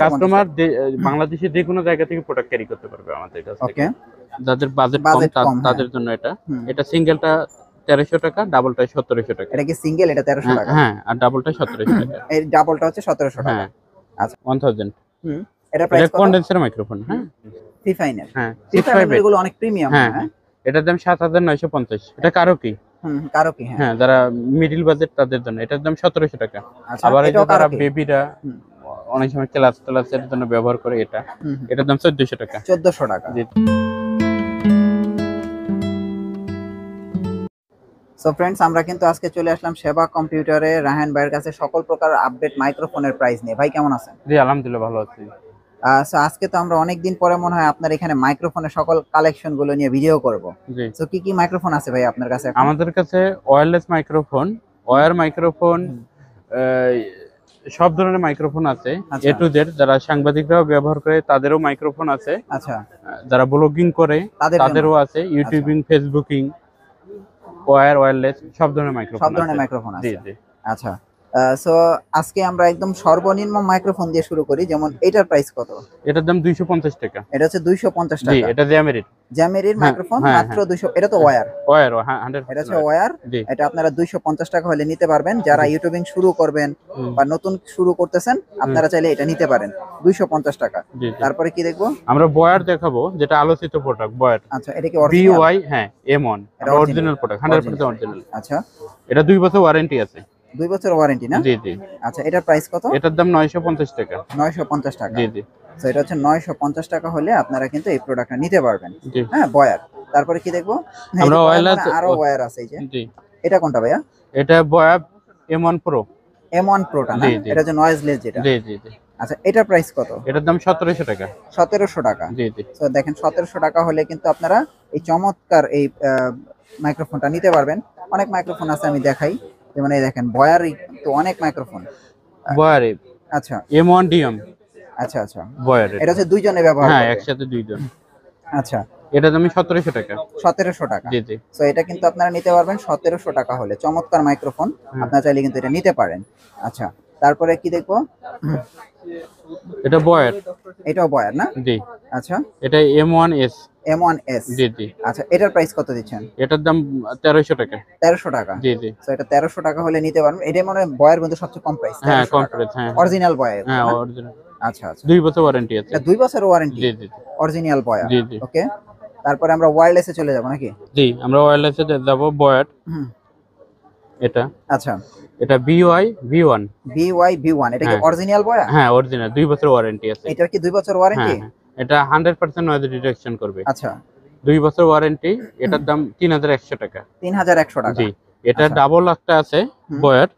Customer বাংলাদেশের যে কোনো জায়গা থেকে প্রোডাক্ট ক্যারি করতে পারবে আমাদের কাছ থেকে। যাদের বাজেট কম তাদের জন্য এটা সিঙ্গেলটা 1300 টাকা, ডাবলটা 1700 টাকা। এটা কি সিঙ্গেল? এটা 1300 টাকা। হ্যাঁ, আর ডাবলটা 1700 টাকা। এই ডাবলটা হচ্ছে 1700 টাকা। আচ্ছা 1000। এটা প্রাইস কত? Condenser microphone. T-Finer। হ্যাঁ, T-Finer এগুলো অনেক প্রিমিয়াম। হ্যাঁ, এটার দাম 7950। এটা কারো কি? হ্যাঁ, যারা মিডল বাজেট তাদের জন্য এটার দাম 1700 টাকা। আবার এই যারা বেবিরা অনেক সময় ক্লাসের জন্য ব্যবহার করে এটার দাম 1400 টাকা। 1400 টাকা। সো ফ্রেন্ডস, আমরা কিন্তু আজকে চলে আসলাম সেবা কম্পিউটারে রাহান ভাইয়ের কাছে সকল প্রকার আপডেট মাইক্রোফোনের প্রাইস নিয়ে। ভাই কেমন আছেন? জি আলহামদুলিল্লাহ ভালো আছি। সো আজকে তো আমরা অনেক দিন পরে মনে হয় আপনার এখানে মাইক্রোফোনের সকল কালেকশন গুলো নিয়ে ভিডিও করব। সো কি মাইক্রোফোন আছে ভাই আপনার কাছে? আমাদের কাছে ওয়্যারলেস মাইক্রোফোন, ওয়্যার মাইক্রোফোন, সব ধরনের মাইক্রোফোন আছে। এ টু জেড যারা সাংবাদিকরাও ব্যবহার করে তাদেরও মাইক্রোফোন আছে। আচ্ছা, যারা ব্লগিং করে তাদেরও আছে, ইউটিউবিং, ফেসবুকিং, ওয়্যারলেস সব ধরনের মাইক্রোফোন আছে। জি জি। আচ্ছা, সো আজকে আমরা একদম সর্বনিম্ন মাইক্রোফোন দিয়ে শুরু করি। যেমন এটার প্রাইস কত? এটার দাম 250 টাকা। এটা হচ্ছে 250 টাকা। জি, এটা জ্যামেরির মাইক্রোফোন, মাত্র 200। এটা তো ওয়্যার 100%। এটা হচ্ছে ওয়্যার। এটা আপনারা 250 টাকা হলে নিতে পারবেন। যারা ইউটিউবিং শুরু করবেন বা নতুন শুরু করতেছেন আপনারা চাইলে এটা নিতে পারেন 250 টাকা। তারপরে কি দেখবো? আমরা বয়ার দেখাবো, যেটা আলোচিত প্রোডাক্ট বয়ার। আচ্ছা, এটা কি অরিজিনাল? BY, হ্যাঁ M1, এটা অরিজিনাল প্রোডাক্ট, 100% অরিজিনাল। আচ্ছা, এটা 2 বছর ওয়ারেন্টি আছে। 2 বছর ওয়ারেন্টি না? জি জি। আচ্ছা, এটার প্রাইস কত? এটার দাম 950 টাকা। 950 টাকা। জি জি। সো এটা হচ্ছে 950 টাকা হলে আপনারা কিন্তু এই প্রোডাক্টটা নিতে পারবেন। হ্যাঁ, বয়ার। তারপরে কি দেখবো? আমরা ওয়্যারলেস আরো ওয়্যার আছে এই যে। জি। এটা কোনটা ভাইয়া? এটা বয়ার M1 Pro। M1 Pro টা না? এটা হচ্ছে নয়েজলেস যেটা। জি জি জি। আচ্ছা, এটার প্রাইস কত? এটার দাম 1700 টাকা। 1700 টাকা। জি জি। সো দেখেন 1700 টাকা হলে কিন্তু আপনারা এই চমৎকার এই মাইক্রোফোনটা নিতে পারবেন। অনেক মাইক্রোফোন আছে, আমি দেখাই। যেমন এই দেখেন বয়ারই তো অনেক মাইক্রোফোন। বয়ারে। আচ্ছা, M1 DM। আচ্ছা আচ্ছা, বয়ারে। এটা হচ্ছে দুইজনে ব্যবহার করে। হ্যাঁ, একসাথে দুইজন। আচ্ছা, এটা দাম 1700 টাকা। 1700 টাকা। জি জি। সো এটা কিন্তু আপনারা নিতে পারবেন 1700 টাকা হলে। চমৎকার মাইক্রোফোন, আপনারা চাইলে কিন্তু এটা নিতে পারেন। আচ্ছা, তারপরে কি দেখবো? এটা বয়ার। এটাও বয়ার না? জি। আচ্ছা, এটা M1S। M1S। জি জি। আচ্ছা, এটার প্রাইস কত দিচ্ছেন? এটার দাম 1300 টাকা। 1300 টাকা। জি জি। সো এটা 1300 টাকা হলে নিতে পারবেন। এটা মনে হয় বয়ার মধ্যে সবচেয়ে কম প্রাইস। হ্যাঁ, কম প্রাইস। হ্যাঁ, অরিজিনাল বয়ার। হ্যাঁ, অরিজিনাল। আচ্ছা আচ্ছা, 2 বছর ওয়ারেন্টি আছে। এটা 2 বছর ওয়ারেন্টি। জি জি। অরিজিনাল বয়ার। জি জি। ওকে, তারপরে আমরা ওয়্যারলেসে চলে যাব নাকি? জি, আমরা ওয়্যারলেসে যাব। বয়ার এটা। আচ্ছা, এটা BY V1। BY V1। এটা কি অরিজিনাল বয়ার? হ্যাঁ, অরিজিনাল, 2 বছর ওয়ারেন্টি আছে। এটার কি 2 বছর ওয়ারেন্টি? হ্যাঁ, এটা 100% নয়েজ ডিটেকশন করবে। আচ্ছা, 2 বছর ওয়ারেন্টি। এটার দাম 3100 টাকা। 3100 টাকা। জি। এটা ডাবল একটা আছে বয়ার,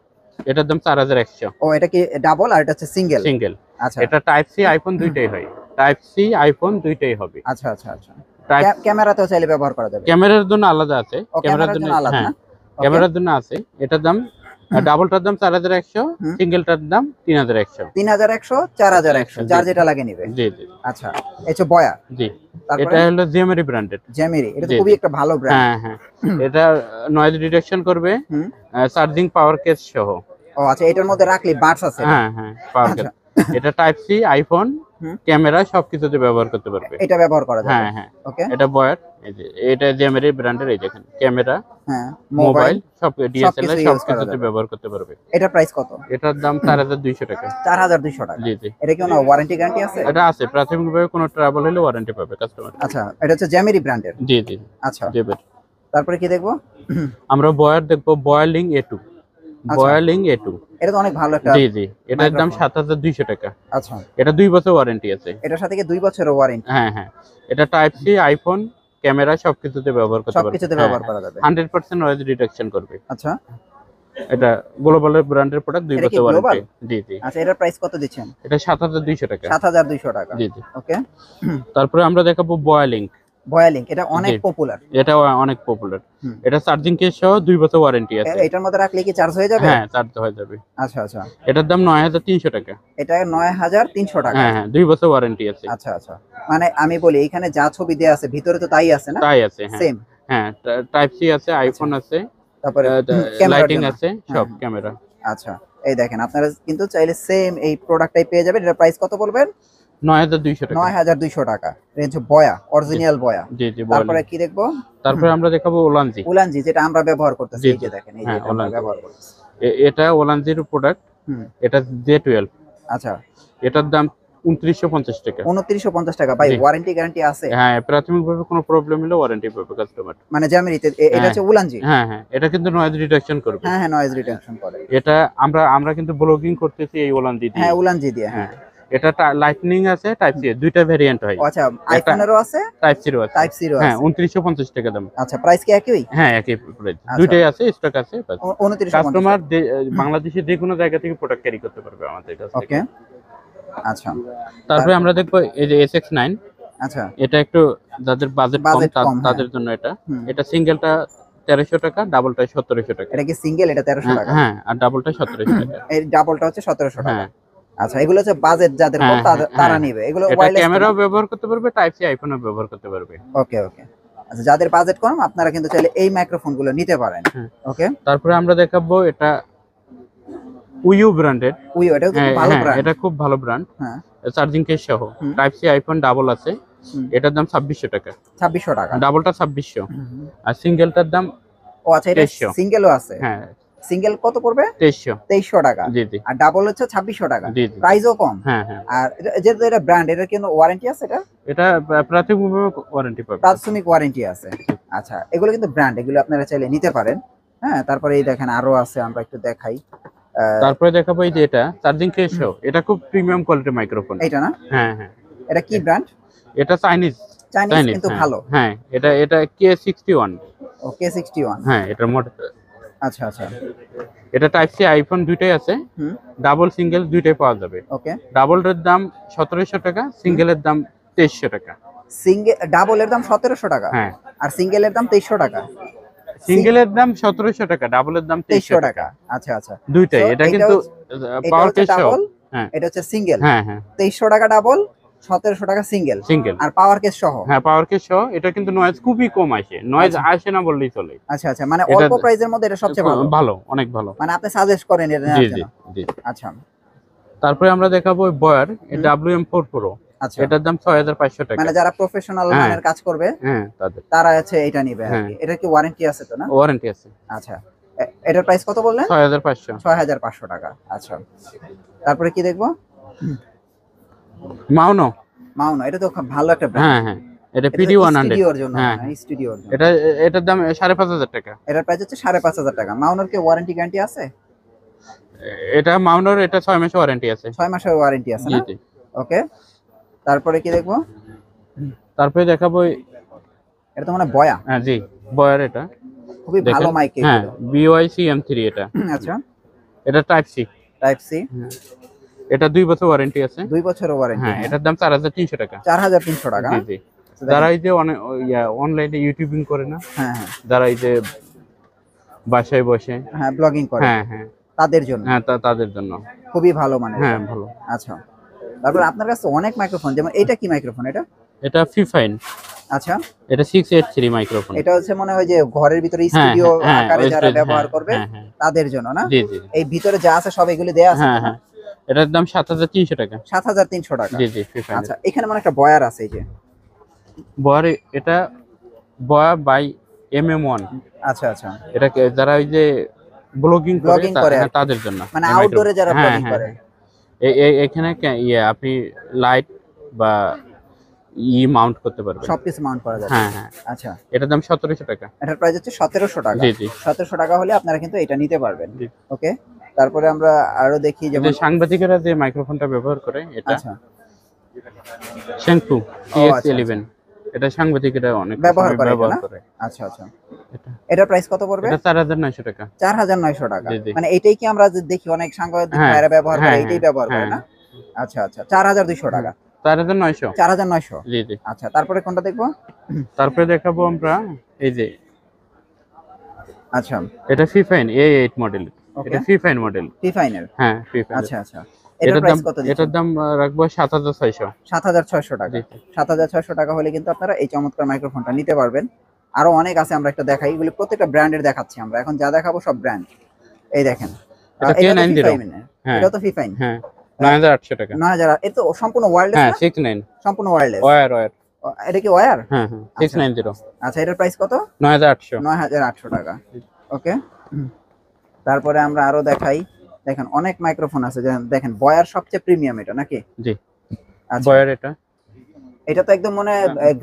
এটার দাম 4100। ও, এটা কি ডাবল আর এটা হচ্ছে সিঙ্গেল? সিঙ্গেল। আচ্ছা, এটা টাইপ সি আইফোন দুইটাই হয়। টাইপ সি আইফোন দুইটাই হবে। আচ্ছা আচ্ছা আচ্ছা। ক্যামেরাতেও চাইলে ব্যবহার করা যাবে? ক্যামেরার জন্য আলাদা আছে। ক্যামেরার জন্য আলাদা না? ক্যামেরার জন্য আছে। এটার দাম ডাবলটার দাম 4100, সিঙ্গেলটার দাম 3100। 3100, 4100, যার যেটা লাগে নেবে। জি জি। আচ্ছা, এই যে বয়ার। জি। এটা হলো জ্যামেরি ব্র্যান্ডেড। জ্যামেরি, এটা তো খুবই একটা ভালো ব্র্যান্ড। হ্যাঁ হ্যাঁ। এটা নয়েজ ডিটেকশন করবে, চার্জিং পাওয়ার কেস সহ। ও আচ্ছা, এটার মধ্যে রাখলে বাডস আছে? হ্যাঁ হ্যাঁ, পাওয়ার কেস। এটা টাইপ সি আইফোন, ক্যামেরা সবকিছুতে ব্যবহার করতে পারবে। এটা ব্যবহার করা যাবে? হ্যাঁ হ্যাঁ। ওকে, এটা বয়ার। এই যে এটা জ্যামেরি ব্র্যান্ডের। এই দেখেন ক্যামেরা, হ্যাঁ, মোবাইল, সব DSLR সবকিছুতে ব্যবহার করতে পারবে। এটার প্রাইস কত? এটার দাম 4200 টাকা। 4200 টাকা। জি জি। এটা কি কোনো ওয়ারেন্টি গ্যারান্টি আছে? এটা আছে, প্রাথমিকভাবে কোনো ট্রাবল হলে ওয়ারেন্টি পাবে কাস্টমার। আচ্ছা, এটা হচ্ছে জ্যামেরি ব্র্যান্ডের? জি জি। আচ্ছা, জ্যামেরি। তারপরে কি দেখবো? আমরা বয়ার দেখবো, বয়ালিং A2। বয়ালিং A2, এটা তো অনেক ভালো একটা। জি জি। এটার দাম 7200 টাকা। আচ্ছা, এটা 2 বছর ওয়ারেন্টি আছে। এটার সাথে কি 2 বছরের ওয়ারেন্টি? হ্যাঁ হ্যাঁ। এটা টাইপ সি আইফোন, ক্যামেরা সবকিছুতে ব্যবহার করতে পারবে। সবকিছুতে ব্যবহার করা যাবে। 100% নয়েজ ডিটেকশন করবে। আচ্ছা, এটা গ্লোবালের ব্র্যান্ডের প্রোডাক্ট, 2 বছর ওয়ারেন্টি। জি জি। আচ্ছা, এটার প্রাইস কত দিচ্ছেন? এটা 7200 টাকা। 7200 টাকা। জি জি। ওকে, তারপরে আমরা দেখাবো বয়ালিং। বয়ালিং, এটা অনেক পপুলার। এটা অনেক পপুলার। এটা চার্জিং কেস সহ 2 বছর ওয়ারেন্টি আছে। এটার মধ্যে রাখলে কি চার্জ হয়ে যাবে? হ্যাঁ, চার্জ হয়ে যাবে। আচ্ছা আচ্ছা। এটার দাম 9300 টাকা। এটা 9300 টাকা। হ্যাঁ হ্যাঁ, 2 বছর ওয়ারেন্টি আছে। আচ্ছা আচ্ছা, মানে আমি বলি এখানে যা ছবি দেয়া আছে ভিতরে তো তাই আছে না? তাই আছে, হ্যাঁ। সেম। হ্যাঁ, টাইপ সি আছে, আইফোন আছে, তারপরে লাইটিং আছে, সব ক্যামেরা। আচ্ছা, এই দেখেন আপনারা কিন্তু চাইলে সেম এই প্রোডাক্টটাই পেয়ে যাবেন। এটার প্রাইস কত বলবেন? 9200 টাকা। 9200 টাকা। রেঞ্জ বয়া, অরিজিনাল বয়া। জি জি। তারপরে কি দেখবো? তারপরে আমরা দেখাবো ওলানজি। ওলানজি যেটা আমরা ব্যবহার করতেছি, এই যে দেখেন, এই যে আমরা ব্যবহার করতেছি। এটা ওলানজির প্রোডাক্ট। এটা J12। আচ্ছা, এটার দাম 2950 টাকা। 2950 টাকা। ভাই ওয়ারেন্টি গ্যারান্টি আছে? হ্যাঁ, প্রাথমিকভাবে কোনো প্রবলেম হলে ওয়ারেন্টি পাবে কাস্টমার। মানে জার্মানিতে এটা হচ্ছে ওলানজি। হ্যাঁ হ্যাঁ, এটা কিন্তু নয়েজ রিডাকশন করবে। হ্যাঁ হ্যাঁ, নয়েজ রিডাকশন করে। এটা আমরা কিন্তু ব্লগিং করতেছি এই ওলানজি দিয়ে। হ্যাঁ, ওলানজি দিয়ে। হ্যাঁ, এটা লাইটনিং আছে, টাইপ সি, দুইটা ভেরিয়েন্ট হয়। আচ্ছা, আইফোনেরও আছে, টাইপ সি আছে। টাইপ সি আছে। হ্যাঁ, 2950 টাকা দাম। আচ্ছা, প্রাইস কি একই? হ্যাঁ, একই প্রাইস। দুইটাই আছে, স্টক আছে। 2950। কাস্টমার বাংলাদেশের যে কোনো জায়গা থেকে প্রোডাক্ট ক্যারি করতে পারবে আমাদের কাছ থেকে। ওকে, আচ্ছা। তারপরে আমরা দেখবো এই যে SX9। আচ্ছা, এটা একটু যাদের বাজেট কম তাদের জন্য এটা সিঙ্গেলটা 1300 টাকা, ডাবলটা 1700 টাকা। এটা কি সিঙ্গেল? এটা 1300 টাকা। হ্যাঁ, আর ডাবলটা 1700 টাকা। এই ডাবলটা হচ্ছে 1700 টাকা। আচ্ছা, এগুলো হচ্ছে বাজেট যাদের কম তারা নেবে। এগুলো ওয়্যারলেস, ক্যামেরাও ব্যবহার করতে পারবে, টাইপ সি আইফোনও ব্যবহার করতে পারবে। ওকে ওকে। আচ্ছা, যাদের বাজেট কম আপনারা কিন্তু চাইলে এই মাইক্রোফোন গুলো নিতে পারেন। ওকে, তারপরে আমরা দেখাবো এটা উইউ ব্র্যান্ডের। উইউ, এটা খুব ভালো ব্র্যান্ড। এটা খুব ভালো ব্র্যান্ড। হ্যাঁ, চার্জিং কেস সহ টাইপ সি আইফোন ডাবল আছে। এটার দাম 2600 টাকা। 2600 টাকা। ডাবলটা 2600 আর সিঙ্গেলটার দাম, ও আচ্ছা, এটা সিঙ্গেলও আছে। হ্যাঁ, সিঙ্গেল কত পড়বে? 2300 টাকা। জি জি। আর ডাবল হচ্ছে 2600 টাকা। জি জি। প্রাইসও কম। হ্যাঁ হ্যাঁ। আর যেহেতু এটা ব্র্যান্ড, এটার কি ওয়ারেন্টি আছে? এটা প্রাথমিকভাবে ওয়ারেন্টি পাবে। প্রাথমিক ওয়ারেন্টি আছে। আচ্ছা, এগুলো কিন্তু ব্র্যান্ড, এগুলো আপনারা চাইলে নিতে পারেন। হ্যাঁ, তারপরে এই দেখেন আরো আছে, আমরা একটু দেখাই। তারপরে দেখাবো এই যে এটা চার্জিং কেস সহ। এটা খুব প্রিমিয়াম কোয়ালিটির মাইক্রোফোন। এটা না? হ্যাঁ হ্যাঁ। এটা কি ব্র্যান্ড? এটা চাইনিজ কিন্তু ভালো। হ্যাঁ, এটা K61। ও, K61। হ্যাঁ, এটা মডেল। আচ্ছা আচ্ছা। এটা টাইপ সি আইফোন দুইটাই আছে। ডাবল সিঙ্গেল দুইটাই পাওয়া যাবে। ওকে। ডাবলের দাম 1700 টাকা, সিঙ্গেলের দাম 2300 টাকা। ডাবলের দাম 1700 টাকা। হ্যাঁ। আর সিঙ্গেলের দাম 2300 টাকা। সিঙ্গেলের দাম 1700 টাকা, ডাবলের দাম 2300 টাকা। আচ্ছা আচ্ছা। দুইটাই। এটা কিন্তু পাওয়ার কেস সহ। হ্যাঁ, এটা হচ্ছে সিঙ্গেল। হ্যাঁ হ্যাঁ। 2300 টাকা ডাবল, 1700 টাকা সিঙ্গেল। আর পাওয়ার কেস সহ। হ্যাঁ, পাওয়ার কেস সহ। এটা কিন্তু নয়েজ খুবই কম আসে, নয়েজ আসে না বললেই চলে। আচ্ছা আচ্ছা, মানে অল্প প্রাইসের মধ্যে এটা সবচেয়ে ভালো। ভালো, অনেক ভালো। মানে আপনি সাজেস্ট করেন এটা নেওয়ার জন্য? জি জি। আচ্ছা, তারপরে আমরা দেখাবো বয়ার WM4 Pro। আচ্ছা, এটার দাম 6500 টাকা। মানে যারা প্রফেশনাল মানের কাজ করবে, হ্যাঁ, তারা আছে এটা নিবে আর কি। এটা কি ওয়ারেন্টি আছে তো না? ওয়ারেন্টি আছে। আচ্ছা, এটার প্রাইস কত বললেন? 6500। 6500 টাকা। আচ্ছা, তারপরে কি দেখবো? মাউনো। এটা তো খুব ভালো একটা ব্র্যান্ড। হ্যাঁ হ্যাঁ, এটা PD100 স্টুডিওর জন্য। হ্যাঁ, স্টুডিওর জন্য। এটার দাম 5500 টাকা। এটার প্রাইস হচ্ছে 5500 টাকা। মাউনোর কি ওয়ারেন্টি গ্যারান্টি আছে? এটা মাউনোর 6 মাসের ওয়ারেন্টি আছে। 6 মাসের ওয়ারেন্টি আছে না? ওকে। তারপরে কি দেখবো? তারপরে দেখাবো এটা তো মানে বয়া। হ্যাঁ জি, বয়ার। এটা খুবই ভালো মাইক। হ্যাঁ, BYC-M3 এটা। আচ্ছা, এটা টাইপ সি। এটা 2 বছর ওয়ারেন্টি আছে। 2 বছরের ওয়ারেন্টি। হ্যাঁ, এটার দাম 4300 টাকা। 4300 টাকা। জি জি। যারা এই যে অনলাইনে ইউটিউবিং করে না, হ্যাঁ হ্যাঁ, যারা এই যে বাসায় বসে হ্যাঁ ব্লগিং করে, হ্যাঁ হ্যাঁ, তাদের জন্য। হ্যাঁ, তাদের জন্য খুবই ভালো মানে। হ্যাঁ, ভালো। আচ্ছা, তারপর আপনার কাছে অনেক মাইক্রোফোন, যেমন এটা কি মাইক্রোফোন? এটা ফিফাইন। আচ্ছা, এটা 683 মাইক্রোফোন। এটা হচ্ছে মনে হয় যে ঘরের ভিতরে স্টুডিও আকারে যারা ব্যবহার করবে তাদের জন্য না? জি জি। এই ভিতরে যা আছে সব এগুলি দেয়া আছে না? এটার দাম 7300 টাকা। 7300 টাকা। জি জি, ফিফাইন। আচ্ছা, এখানে মানে একটা বয়ার আছে, এই যে বয়ার, এটা বয়ার বাই MM1। আচ্ছা আচ্ছা, এটা যারা ওই যে ব্লগিং করে তাদের জন্য, মানে আউটডোরে যারা ব্লগিং করে। এখানে আপনি লাইট বা মাউন্ট করতে পারবেন, সবকিছু মাউন্ট করা যাবে। হ্যাঁ হ্যাঁ। আচ্ছা, এটার দাম 1700 টাকা। এটার প্রাইস হচ্ছে 1700 টাকা। জি জি, 1700 টাকা হলে আপনারা কিন্তু এটা নিতে পারবেন। ওকে। তারপরে আমরা আরো দেখি, যেমন সাংবাদিকেরা যে মাইক্রোফোনটা ব্যবহার করে, এটা আচ্ছা শ্যাংপু TX11। এটা সাংবাদিকেরা অনেক ব্যবহার করে। আচ্ছা আচ্ছা, এটার প্রাইস কত পড়বে? এটা 4900 টাকা। 4900 টাকা। মানে এটাই কি আমরা দেখি অনেক সাংবাদিক ভাইরা ব্যবহার করে, এটাই ব্যবহার করে না? আচ্ছা আচ্ছা, 4200 টাকা। 4900। 4900। জি জি। আচ্ছা, তারপরে কোনটা দেখবো? তারপরে দেখাবো আমরা এই যে, আচ্ছা, এটা ফিফাইন A8 মডেল। এটা ফিফাইন মডেল। ফিফাইনের? হ্যাঁ, ফিফাইন। আচ্ছা আচ্ছা, এটার প্রাইস কত দিচ্ছেন? এটার দাম রাখবো 7600। 7600 টাকা। 7600 টাকা হলে কিন্তু আপনারা এই চমৎকার মাইক্রোফোনটা নিতে পারবেন। আরো অনেক আছে, আমরা একটা দেখাই। এগুলি প্রত্যেকটা ব্র্যান্ডের দেখাচ্ছি আমরা এখন, যা দেখাবো সব ব্র্যান্ড। এই দেখেন, এটা K90 হ্যাঁ এটা তো ফিফাইন হ্যাঁ 9800 টাকা 9000 এ তো সম্পূর্ণ ওয়্যারলেস হ্যাঁ না 69 সম্পূর্ণ ওয়্যারলেস ওয়্যার এটা কি ওয়্যার হ্যাঁ হ্যাঁ 690 আচ্ছা এটার প্রাইস কত 9800 টাকা ওকে তারপরে আমরা আরো দেখাই দেখেন অনেক মাইক্রোফোন আছে দেখেন বয়ার সবচেয়ে প্রিমিয়াম এটা নাকি জি আচ্ছা বয়ার এটা তো একদম মনে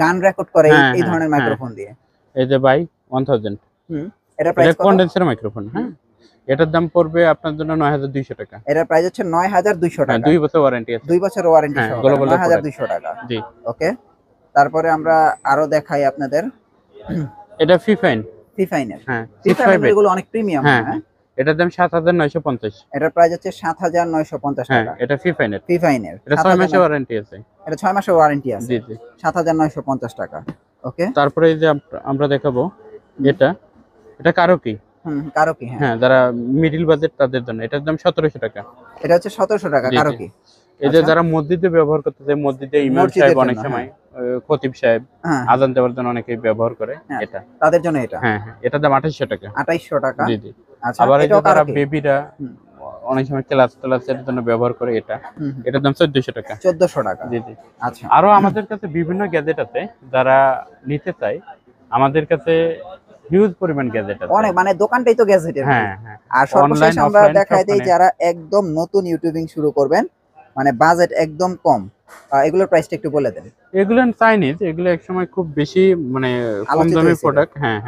গান রেকর্ড করে এই ধরনের মাইক্রোফোন দিয়ে এই যে ভাই 1000 এটা প্রাইস কত কন্ডেন্সার মাইক্রোফোন হ্যাঁ এটার দাম পড়বে আপনার জন্য 9200 টাকা এটার প্রাইস হচ্ছে 9200 টাকা 2 বছর ওয়ারেন্টি আছে 2 বছর ওয়ারেন্টি সহ 9200 টাকা জি ওকে তারপরে আমরা আরো দেখাই আপনাদের এটা ফিফাইন হ্যাঁ ফিফাইন এগুলো অনেক প্রিমিয়াম হ্যাঁ এটার দাম 7950 এটার প্রাইস হচ্ছে 7950 টাকা এটা ফিফাইনের এটা 6 মাসের ওয়ারেন্টি আছে এটা 6 মাসের ওয়ারেন্টি আছে জি জি 7950 টাকা ওকে তারপরে এই যে আমরা দেখাবো এটা কারোকি কারোকি হ্যাঁ যারা মিডল বাজেট তাদের জন্য এটার দাম 1700 টাকা এটা হচ্ছে 1700 টাকা কারোকি এই যে যারা মসজিদে ব্যবহার করতেছে মসজিদে ইমাম সাহেব অনেক সময় খতিব সাহেব আজান দেওয়ার জন্য অনেকেই ব্যবহার করে এটা তাদের জন্য এটা হ্যাঁ এটার দাম 2800 টাকা 2800 টাকা জি জি আবার এই যে যারা বেবিরা অনেক সময় ক্লাসের জন্য ব্যবহার করে এটার দাম 1400 টাকা 1400 টাকা জি জি আচ্ছা আরো আমাদের কাছে বিভিন্ন গ্যাজেট আছে যারা নিতে চায় আমাদের কাছে হিউজ পরিমাণ গ্যাজেট আছে অনেক মানে দোকানটাই তো গ্যাজেটের হ্যাঁ আর সর্বশেষ আমরা দেখাই দেই যারা একদম নতুন ইউটিউবিং শুরু করবেন মানে বাজেট একদম কম এগুলোর প্রাইসটা একটু বলে দেন এগুলো চাইনিজ এগুলো একসময় খুব বেশি মানে কম দামি প্রোডাক্ট হ্যাঁ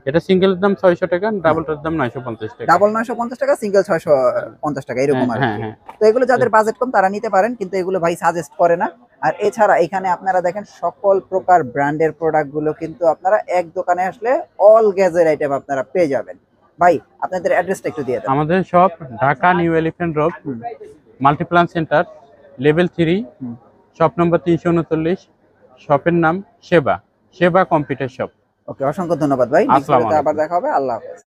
এটা সিঙ্গেলের দাম 600 টাকা ডাবলটার দাম 950 টাকা ডাবল 950 টাকা সিঙ্গেল 650 টাকা এরকম আর কি তো এগুলো যাদের বাজেট কম তারা নিতে পারেন কিন্তু এগুলো ভাই সাজেস্ট করে না আর এছাড়া এখানে আপনারা দেখেন সকল প্রকার ব্র্যান্ডের প্রোডাক্টগুলো কিন্তু আপনারা এক দোকানে আসলে অল গ্যাজেট আইটেম আপনারা পেয়ে যাবেন ভাই আপনাদের অ্যাড্রেসটা একটু দিয়ে দেন আমাদের shop Dhaka new elephant road Multiplan centre level 3 shop number 339 শপের নাম সেবা কম্পিউটার শপ ওকে অসংখ্য ধন্যবাদ ভাই আবার দেখা হবে আল্লাহ হাফেজ